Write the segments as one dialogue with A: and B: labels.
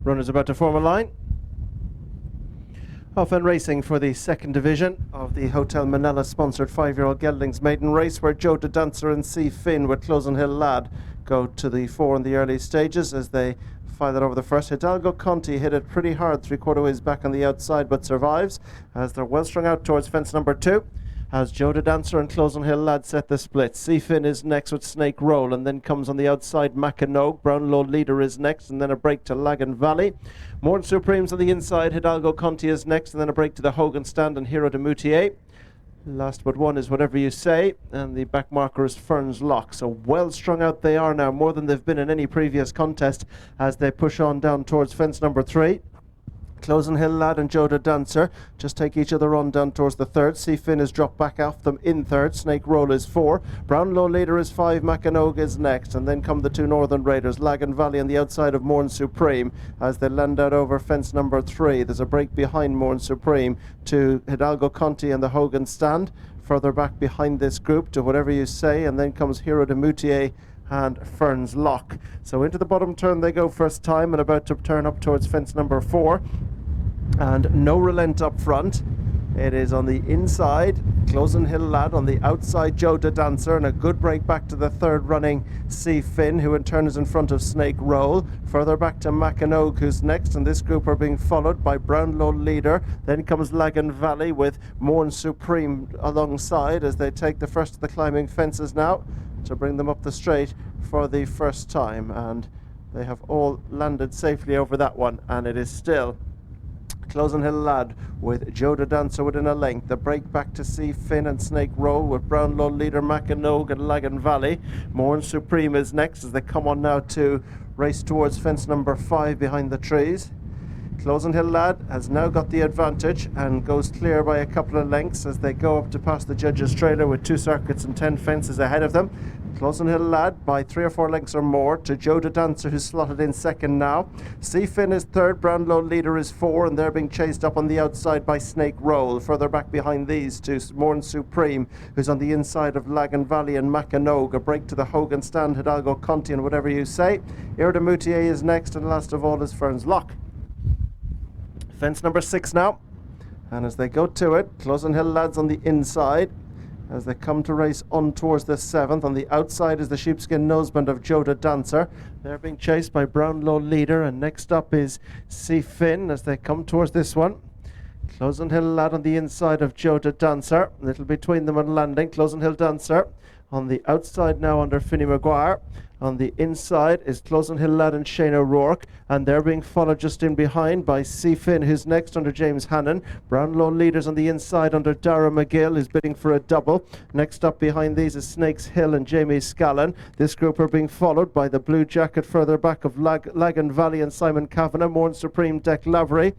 A: Runners about to form a line. Off and racing for the second division of the Hotel Minella sponsored 5yo Geldings Maiden race, where Joe the Dancer and C. Finn with Closing Hill Lad go to the fore in the early stages as they file it over the first. Hidalgo Conti hit it pretty hard 3/4 ways back on the outside, but survives as they're well strung out towards fence number 2. As Joe the Dancer and Closing Hill Lad set the split. Seafin is next with Snake Roll, and then comes on the outside Mackinac. Brownlow Leader is next, and then a break to Lagan Valley. Morn Supreme's on the inside. Hidalgo Conti is next, and then a break to the Hogan Stand and Hero de Moutier. Last but one is Whatever You Say, and the back marker is Ferns Lock. So well strung out they are now, more than they've been in any previous contest, as they push on down towards fence number 3. Closing Hill Lad and Joe the Dancer just take each other on down towards the third. Seafin is dropped back off them in third. Snake Roll is 4. Brownlow Leader is 5. Mackinac is next. And then come the two Northern Raiders, Lagan Valley on the outside of Morn Supreme as they land out over fence number 3. There's a break behind Morn Supreme to Hidalgo Conti and the Hogan Stand. Further back behind this group to Whatever You Say, and then comes Hero de Moutier and Ferns Lock. So into the bottom turn they go first time, and about to turn up towards fence number 4. And no relent up front. It is on the inside Closing Hill Lad, on the outside Joe the Dancer, and a good break back to the third running C. Finn, who in turn is in front of Snake Roll. Further back to Mackinac, who's next, and this group are being followed by Brownlow Leader. Then comes Lagan Valley with Morn Supreme alongside as they take the first of the climbing fences now to bring them up the straight for the first time, and they have all landed safely over that one, and it is still Closing Hill Lad with Joe the Dancer within a length. The break back to C. Finn and Snake Roll with Brownlow Leader, Mackinac and Lagan Valley. Morn Supreme is next as they come on now to race towards fence number 5 behind the trees. Closing Hill Lad has now got the advantage and goes clear by a couple of lengths as they go up to pass the judges' trailer with 2 circuits and 10 fences ahead of them. Closing Hill Lad by 3 or 4 lengths or more to Joe the Dancer, who's slotted in second now. C. Finn is third, Brownlow Leader is 4, and they're being chased up on the outside by Snake Roll. Further back behind these two, Morn Supreme, who's on the inside of Lagan Valley and Mackinac. A break to the Hogan Stand, Hidalgo Conti and Whatever You Say. Hero de Moutier is next, and last of all is Ferns Lock. Fence number 6 now, and as they go to it, Closing Hill Lads on the inside as they come to race on towards the 7th. On the outside is the sheepskin noseband of Joe the Dancer. They're being chased by Brownlow Leader, and next up is C. Finn as they come towards this one. Closing Hill Lad on the inside of Joe the Dancer, a little between them on landing. Closing Hill Dancer on the outside now under Finney Maguire. On the inside is Closing Hill Lad and Shane O'Rourke, and they're being followed just in behind by C. Finn, who's next under James Hannon. Brownlow Leaders on the inside under Dara McGill, who's bidding for a double. Next up behind these is Snakes Hill and Jamie Scallon. This group are being followed by the blue jacket further back of Lagan Valley and Simon Kavanagh. Morn Supreme, Deck Lavery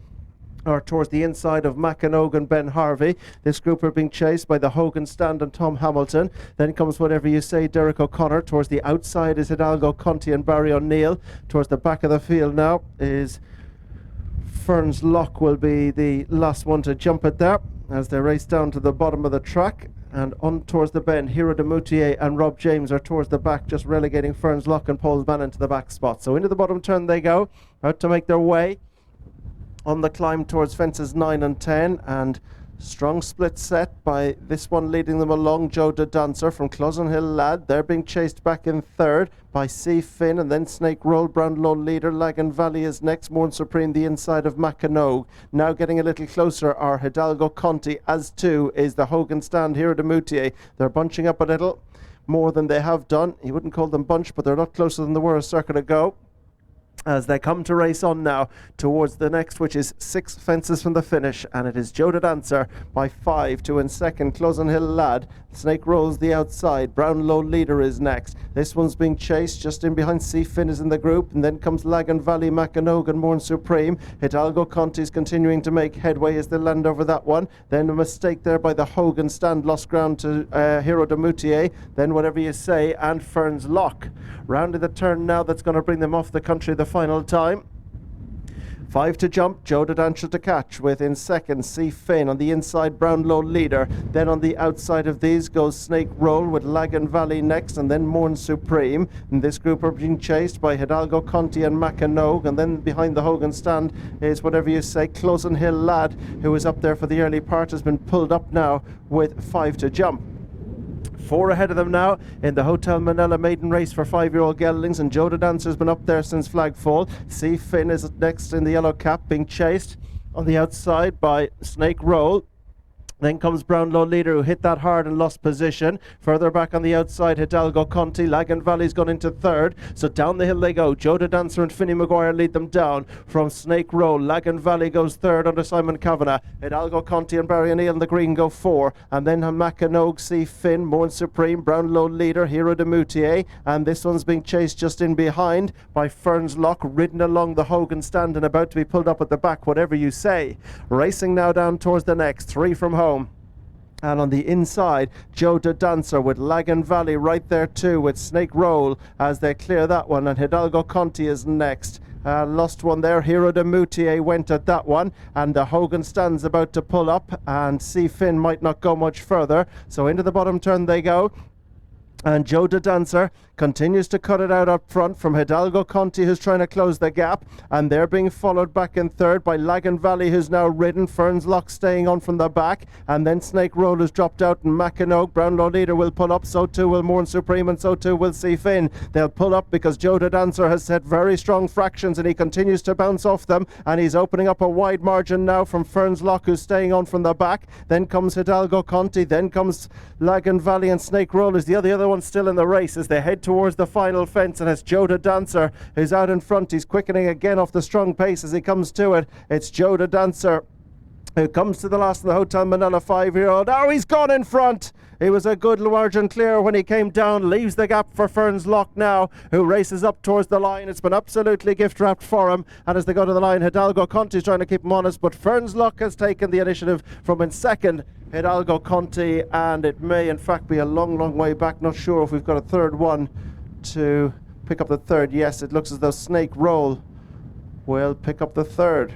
A: or towards the inside of Mackinac and Ben Harvey. This group are being chased by the Hogan Stand and Tom Hamilton. Then comes Whatever You Say, Derek O'Connor. Towards the outside is Hidalgo Conti and Barry O'Neill. Towards the back of the field now is Ferns Lock, will be the last one to jump it there as they race down to the bottom of the track. And on towards the bend, Hero de Moutier and Rob James are towards the back, just relegating Ferns Lock and Paul Bannon to the back spot. So into the bottom turn they go, out to make their way on the climb towards fences 9 and 10, and strong split set by this one leading them along, Joe the Dancer from Closing Hill Lad. They're being chased back in third by C. Finn, and then Snake Roll. Brownlow Leader, Lagan Valley is next. Morn Supreme the inside of Mackinac. Now getting a little closer are Hidalgo Conti, as too is the Hogan Stand, Hero de Moutier. They're bunching up a little more than they have done. You wouldn't call them bunch, but they're a lot closer than they were a circuit ago, as they come to race on now towards the next, which is 6 fences from the finish, and it is Joe the Dancer by 5 to in second. Closing Hill Lad, Snake Rolls the outside. Brownlow Leader is next. This one's being chased just in behind. C. Finn is in the group, and then comes Lagan Valley, Mackinac and Morn Supreme. Hidalgo Conti is continuing to make headway as they land over that one. Then a mistake there by the Hogan Stand, lost ground to Hero de Moutier. Then Whatever You Say and Ferns Lock. Rounding the turn now that's going to bring them off the country the final time. 5 to jump, Joe the Dancer to catch, with in second C Finn. On the inside, Brownlow leader. Then on the outside of these goes Snake Roll with Lagan Valley next, and then Morn Supreme. And this group are being chased by Hidalgo Conti and Mackinogue, and then behind the Hogan stand is whatever you say, Closen Hill Lad, who was up there for the early part, has been pulled up now with 5 to jump. 4 ahead of them now in the Hotel Minella Maiden race for 5yo Geldings, and Joe the Dancer's been up there since flagfall. C Finn is next in the yellow cap, being chased on the outside by Snake Roll. Then comes Brownlow leader, who hit that hard and lost position. Further back on the outside, Hidalgo Conti. Lagan Valley's gone into third. So down the hill they go. Joe the Dancer and Finney Maguire lead them down from Snake Roll. Lagan Valley goes third under Simon Kavanagh. Hidalgo Conti and Barry O'Neill in the green go 4. And then Mackinogue, C Finn, Morn Supreme, Brownlow leader, Hero de Moutier. And this one's being chased just in behind by Ferns Lock, ridden along the Hogan stand and about to be pulled up at the back, whatever you say. Racing now down towards the next, 3 from home. And on the inside, Joe the Dancer with Lagan Valley right there too, with Snake Roll as they clear that one, and Hidalgo Conti is next. Lost one there. Hero de Moutier went at that one, and the Hogan stand's about to pull up, and C Finn might not go much further. So into the bottom turn they go. And Joe the Dancer continues to cut it out up front from Hidalgo Conti, who's trying to close the gap, and they're being followed back in third by Lagan Valley, who's now ridden. Ferns Lock staying on from the back, and then Snake Roll has dropped out, and Mackinogue, Brownlow leader, will pull up. So too will Morn Supreme, and so too will C Finn. They'll pull up because Joe the Dancer has set very strong fractions, and he continues to bounce off them, and he's opening up a wide margin now from Ferns Lock, who's staying on from the back. Then comes Hidalgo Conti, then comes Lagan Valley, and Snake Roll is the other one still in the race as they head towards the final fence, and it's Joe the Dancer who's out in front. He's quickening again off the strong pace as he comes to it. It's Joe the Dancer who comes to the last of the Hotel Minella 5-year-old. Oh, he's gone in front. He was a good large and clear when he came down, leaves the gap for Ferns Lock now, who races up towards the line. It's been absolutely gift wrapped for him, and as they go to the line, Hidalgo Conti's trying to keep him honest, but Ferns Lock has taken the initiative from in second. Hidalgo Conti, and it may in fact be a long way back. Not sure if we've got a third one to pick up the third. Yes, it looks as though Snake Roll will pick up the third.